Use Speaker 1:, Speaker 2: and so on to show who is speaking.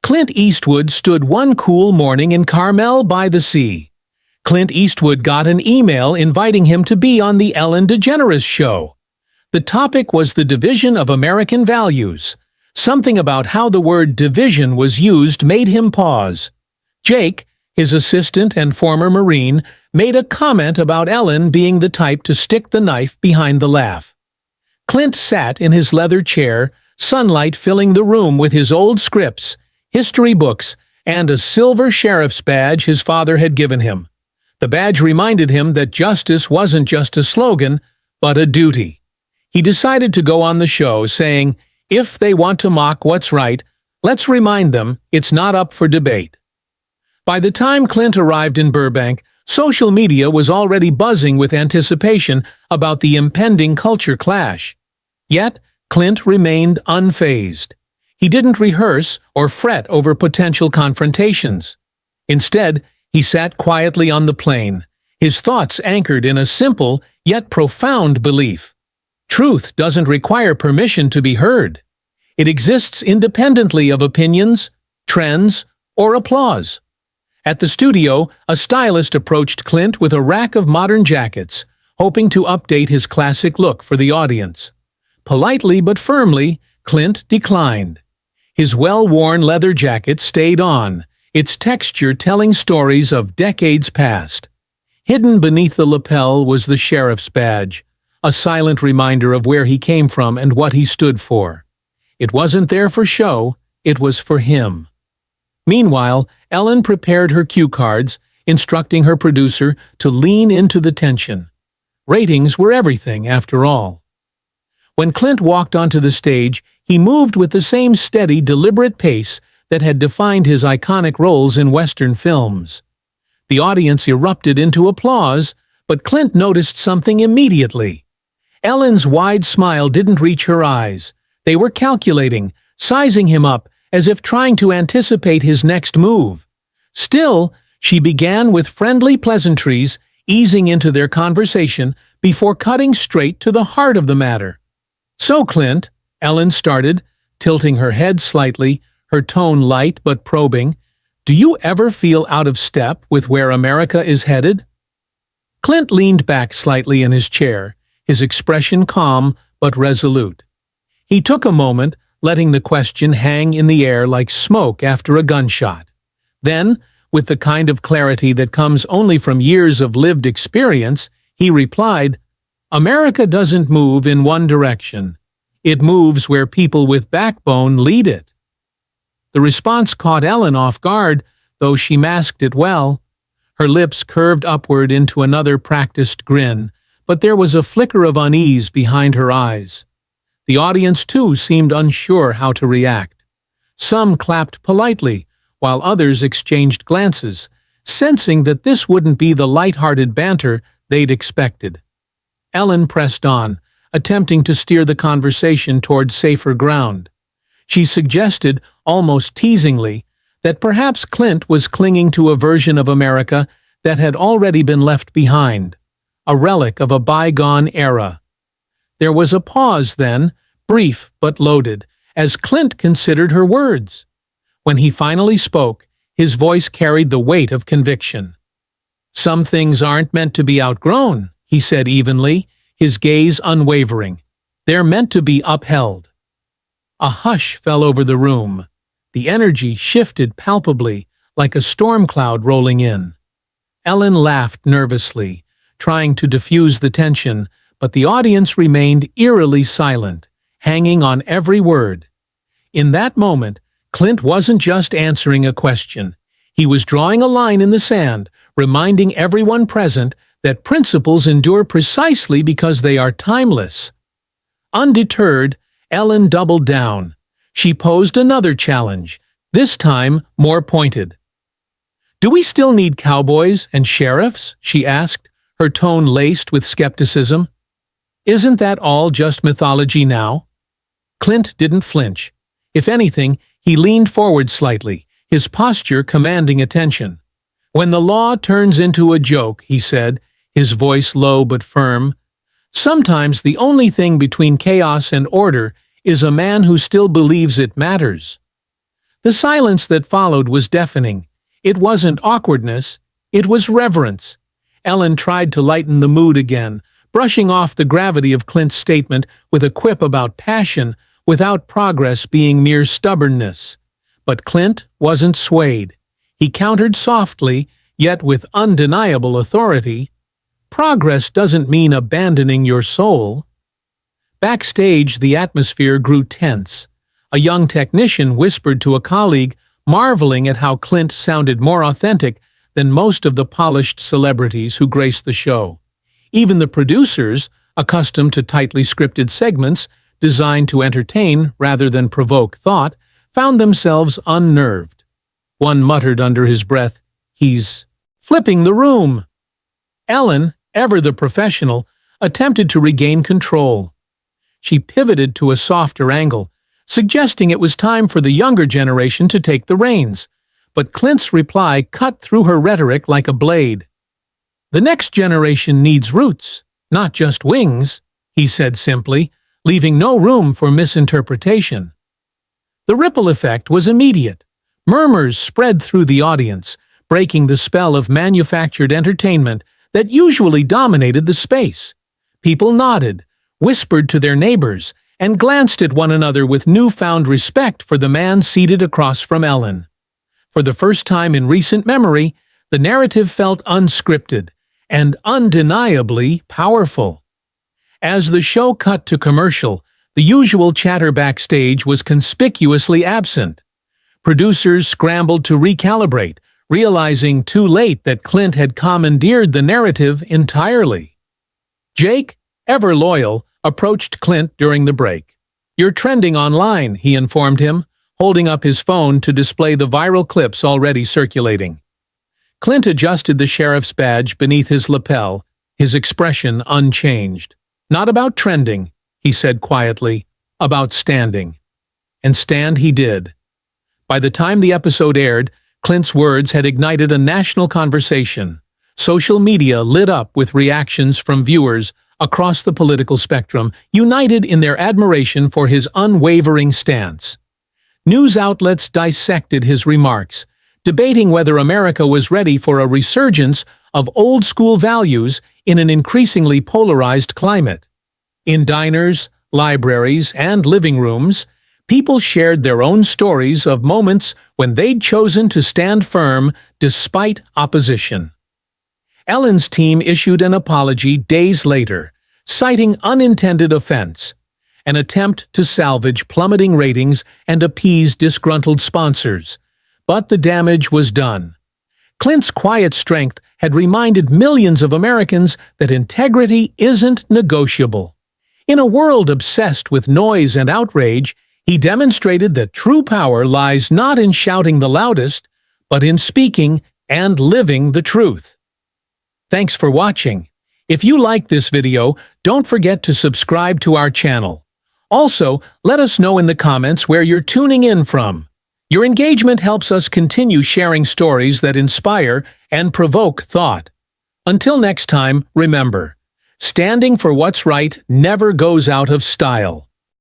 Speaker 1: Clint Eastwood stood one cool morning in Carmel by the sea. Clint Eastwood got an email inviting him to be on the Ellen DeGeneres show. The topic was the division of American values. Something about how the word division was used made him pause. Jake, his assistant and former Marine, made a comment about Ellen being the type to stick the knife behind the laugh. Clint sat in his leather chair, sunlight filling the room with his old scripts, history books, and a silver sheriff's badge his father had given him. The badge reminded him that justice wasn't just a slogan, but a duty. He decided to go on the show, saying, "If they want to mock what's right, let's remind them it's not up for debate." By the time Clint arrived in Burbank, social media was already buzzing with anticipation about the impending culture clash. Yet, Clint remained unfazed. He didn't rehearse or fret over potential confrontations. Instead, he sat quietly on the plane, his thoughts anchored in a simple yet profound belief. Truth doesn't require permission to be heard. It exists independently of opinions, trends, or applause. At the studio, a stylist approached Clint with a rack of modern jackets, hoping to update his classic look for the audience. Politely but firmly, Clint declined. His well-worn leather jacket stayed on, its texture telling stories of decades past. Hidden beneath the lapel was the sheriff's badge, a silent reminder of where he came from and what he stood for. It wasn't there for show, it was for him. Meanwhile, Ellen prepared her cue cards, instructing her producer to lean into the tension. Ratings were everything, after all. When Clint walked onto the stage, he moved with the same steady, deliberate pace that had defined his iconic roles in Western films. The audience erupted into applause, but Clint noticed something immediately. Ellen's wide smile didn't reach her eyes. They were calculating, sizing him up, as if trying to anticipate his next move. Still, she began with friendly pleasantries, easing into their conversation before cutting straight to the heart of the matter. "So, Clint," Ellen started, tilting her head slightly, her tone light but probing, "do you ever feel out of step with where America is headed?" Clint leaned back slightly in his chair, his expression calm but resolute. He took a moment, letting the question hang in the air like smoke after a gunshot. Then, with the kind of clarity that comes only from years of lived experience, he replied, "America doesn't move in one direction. It moves where people with backbone lead it." The response caught Ellen off guard, though she masked it well. Her lips curved upward into another practiced grin, but there was a flicker of unease behind her eyes. The audience, too, seemed unsure how to react. Some clapped politely, while others exchanged glances, sensing that this wouldn't be the light-hearted banter they'd expected. Ellen pressed on, attempting to steer the conversation toward safer ground. She suggested, almost teasingly, that perhaps Clint was clinging to a version of America that had already been left behind, a relic of a bygone era. There was a pause then, brief but loaded, as Clint considered her words. When he finally spoke, his voice carried the weight of conviction. "Some things aren't meant to be outgrown," he said evenly, his gaze unwavering. "They're meant to be upheld." A hush fell over the room. The energy shifted palpably, like a storm cloud rolling in. Ellen laughed nervously, trying to diffuse the tension, but the audience remained eerily silent, hanging on every word. In that moment, Clint wasn't just answering a question. He was drawing a line in the sand, reminding everyone present that principles endure precisely because they are timeless. Undeterred, Ellen doubled down. She posed another challenge, this time more pointed. "Do we still need cowboys and sheriffs?" she asked, her tone laced with skepticism. "Isn't that all just mythology now?" Clint didn't flinch. If anything, he leaned forward slightly, his posture commanding attention. "When the law turns into a joke," he said, his voice low but firm, "sometimes the only thing between chaos and order is a man who still believes it matters." The silence that followed was deafening. It wasn't awkwardness, it was reverence. Ellen tried to lighten the mood again, brushing off the gravity of Clint's statement with a quip about passion, without progress being mere stubbornness. But Clint wasn't swayed. He countered softly, yet with undeniable authority. Progress doesn't mean abandoning your soul. Backstage, the atmosphere grew tense. A young technician whispered to a colleague, marveling at how Clint sounded more authentic than most of the polished celebrities who graced the show. Even the producers, accustomed to tightly scripted segments designed to entertain rather than provoke thought, found themselves unnerved. One muttered under his breath, "He's flipping the room." Ellen, ever the professional, attempted to regain control. She pivoted to a softer angle, suggesting it was time for the younger generation to take the reins. But Clint's reply cut through her rhetoric like a blade. "The next generation needs roots, not just wings," he said simply, leaving no room for misinterpretation. The ripple effect was immediate. Murmurs spread through the audience, breaking the spell of manufactured entertainment that usually dominated the space. People nodded, whispered to their neighbors, and glanced at one another with newfound respect for the man seated across from Ellen. For the first time in recent memory, the narrative felt unscripted and undeniably powerful. As the show cut to commercial, the usual chatter backstage was conspicuously absent. Producers scrambled to recalibrate, realizing too late that Clint had commandeered the narrative entirely. Jake, ever loyal, approached Clint during the break. "You're trending online," he informed him, holding up his phone to display the viral clips already circulating. Clint adjusted the sheriff's badge beneath his lapel, his expression unchanged. "Not about trending," he said quietly, "about standing." And stand he did. By the time the episode aired, Clint's words had ignited a national conversation. Social media lit up with reactions from viewers across the political spectrum, united in their admiration for his unwavering stance. News outlets dissected his remarks, debating whether America was ready for a resurgence of old-school values in an increasingly polarized climate. In diners, libraries, and living rooms, people shared their own stories of moments when they'd chosen to stand firm despite opposition. Ellen's team issued an apology days later, citing unintended offense, an attempt to salvage plummeting ratings and appease disgruntled sponsors. But the damage was done. Clint's quiet strength had reminded millions of Americans that integrity isn't negotiable. In a world obsessed with noise and outrage, he demonstrated that true power lies not in shouting the loudest, but in speaking and living the truth. Thanks for watching. If you like this video, don't forget to subscribe to our channel. Also, let us know in the comments where you're tuning in from. Your engagement helps us continue sharing stories that inspire and provoke thought. Until next time, remember, standing for what's right never goes out of style.